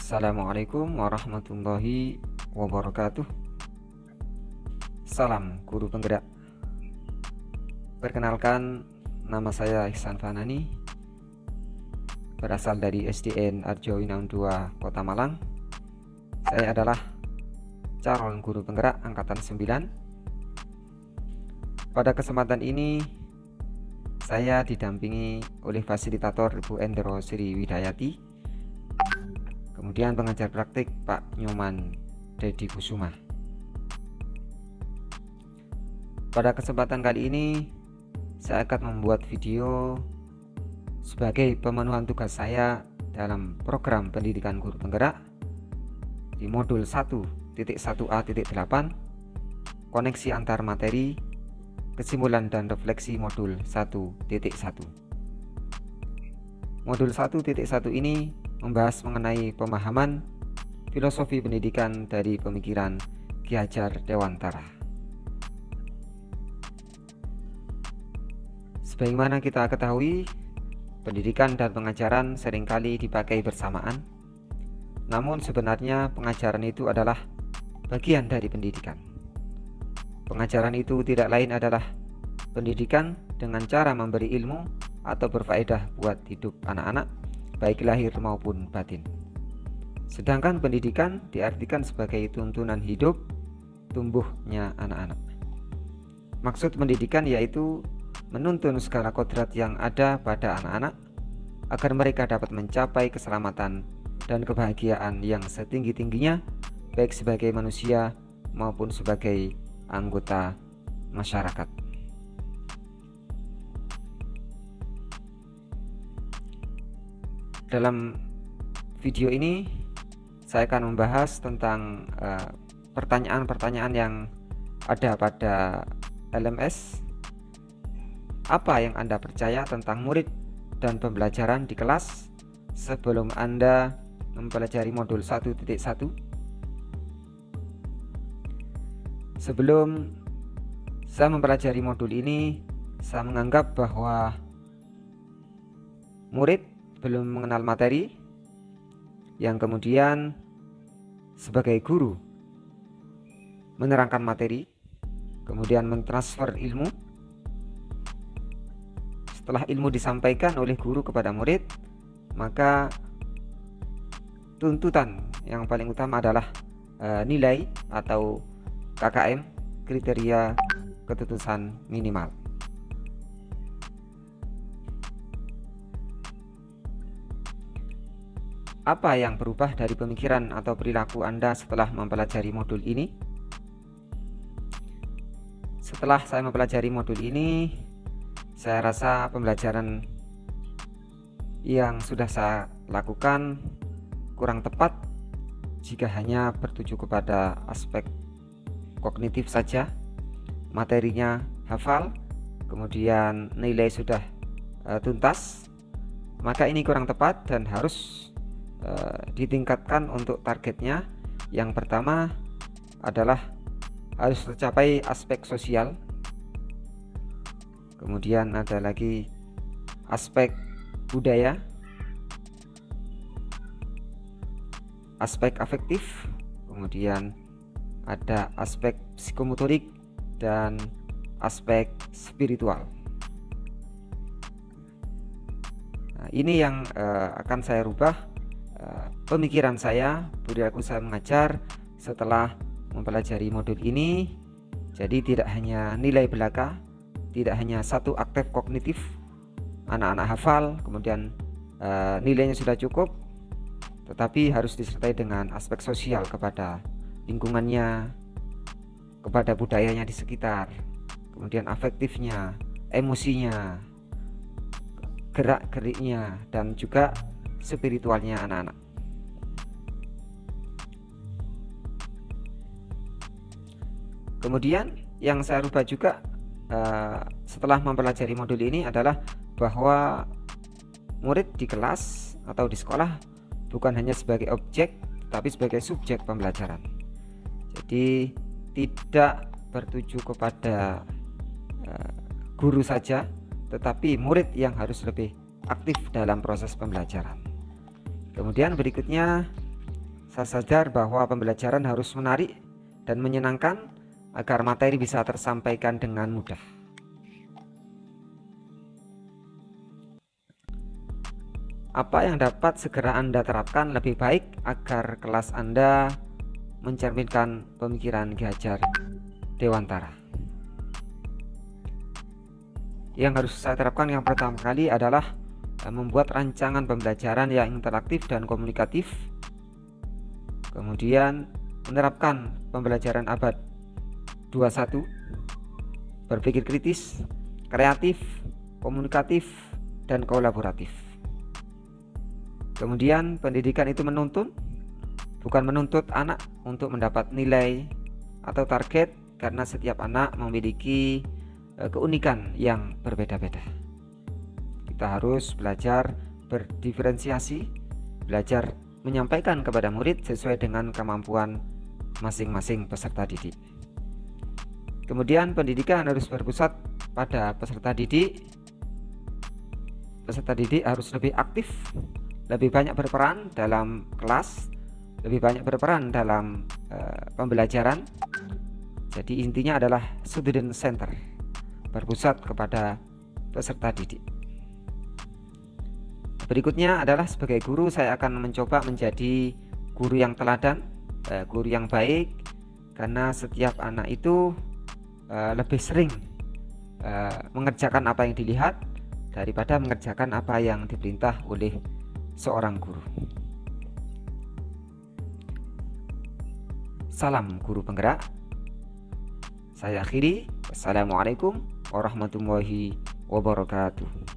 Assalamualaikum warahmatullahi wabarakatuh. Salam guru penggerak. Perkenalkan, nama saya Ihsan Fanani, berasal dari SDN Arjo Winang 2 Kota Malang. Saya adalah calon guru penggerak angkatan 9. Pada kesempatan ini saya didampingi oleh fasilitator Ibu Endro Sri Widayati, kemudian pengajar praktik Pak Nyoman Dedi Kusuma. Pada kesempatan kali ini saya akan membuat video sebagai pemenuhan tugas saya dalam program pendidikan guru penggerak di modul 1.1a.8 koneksi antar materi, kesimpulan dan refleksi modul 1.1. Modul 1.1 ini membahas mengenai pemahaman filosofi pendidikan dari pemikiran Ki Hajar Dewantara. Sebagaimana kita ketahui, pendidikan dan pengajaran seringkali dipakai bersamaan. Namun sebenarnya pengajaran itu adalah bagian dari pendidikan. Pengajaran itu tidak lain adalah pendidikan dengan cara memberi ilmu atau berfaedah buat hidup anak-anak, baik lahir maupun batin. Sedangkan pendidikan diartikan sebagai tuntunan hidup tumbuhnya anak-anak. Maksud pendidikan yaitu menuntun segala kodrat yang ada pada anak-anak agar mereka dapat mencapai keselamatan dan kebahagiaan yang setinggi-tingginya, baik sebagai manusia maupun sebagai anggota masyarakat. Dalam video ini saya akan membahas tentang pertanyaan-pertanyaan yang ada pada LMS. Apa yang Anda percaya tentang murid dan pembelajaran di kelas sebelum Anda mempelajari modul 1.1? Sebelum saya mempelajari modul ini, saya menganggap bahwa murid belum mengenal materi, yang kemudian sebagai guru menerangkan materi, kemudian mentransfer ilmu. Setelah ilmu disampaikan oleh guru kepada murid, maka tuntutan yang paling utama adalah nilai atau KKM, kriteria ketutusan minimal. Apa yang berubah dari pemikiran atau perilaku Anda setelah mempelajari modul ini? Setelah saya mempelajari modul ini, saya rasa pembelajaran yang sudah saya lakukan kurang tepat jika hanya bertuju kepada aspek kognitif saja. Materinya hafal, kemudian nilai sudah tuntas, maka ini kurang tepat dan harus ditingkatkan untuk targetnya. Yang pertama adalah harus tercapai aspek sosial, kemudian ada lagi aspek budaya, aspek afektif, kemudian ada aspek psikomotorik dan aspek spiritual. Nah, ini yang akan saya rubah pemikiran saya, perilaku saya mengajar setelah mempelajari modul ini. Jadi tidak hanya nilai belaka, tidak hanya satu aktif kognitif, anak-anak hafal, kemudian nilainya sudah cukup, tetapi harus disertai dengan aspek sosial kepada lingkungannya, kepada budayanya di sekitar, kemudian afektifnya, emosinya, gerak-geriknya, dan juga spiritualnya anak-anak. Kemudian yang saya rubah juga setelah mempelajari modul ini adalah bahwa murid di kelas atau di sekolah bukan hanya sebagai objek, tapi sebagai subjek pembelajaran. Jadi tidak bertuju kepada guru saja, tetapi murid yang harus lebih aktif dalam proses pembelajaran. Kemudian berikutnya Saya sadar bahwa pembelajaran harus menarik dan menyenangkan agar materi bisa tersampaikan dengan mudah. Apa yang dapat segera Anda terapkan lebih baik agar kelas Anda mencerminkan pemikiran Ki Hajar Dewantara? Yang harus saya terapkan yang pertama kali adalah membuat rancangan pembelajaran yang interaktif dan komunikatif. Kemudian menerapkan pembelajaran abad 21, berpikir kritis, kreatif, komunikatif, dan kolaboratif. Kemudian pendidikan itu menuntun, bukan menuntut anak untuk mendapat nilai atau target, karena setiap anak memiliki keunikan yang berbeda-beda. Kita harus belajar berdiferensiasi, belajar menyampaikan kepada murid sesuai dengan kemampuan masing-masing peserta didik. Kemudian pendidikan harus berpusat pada peserta didik. Peserta didik harus lebih aktif, lebih banyak berperan dalam kelas, lebih banyak berperan dalam pembelajaran. Jadi intinya adalah student center, berpusat kepada peserta didik. Berikutnya adalah sebagai guru saya akan mencoba menjadi guru yang teladan, guru yang baik, karena setiap anak itu lebih sering mengerjakan apa yang dilihat daripada mengerjakan apa yang diperintah oleh seorang guru. Salam guru penggerak. Saya akhiri. Wassalamualaikum warahmatullahi wabarakatuh.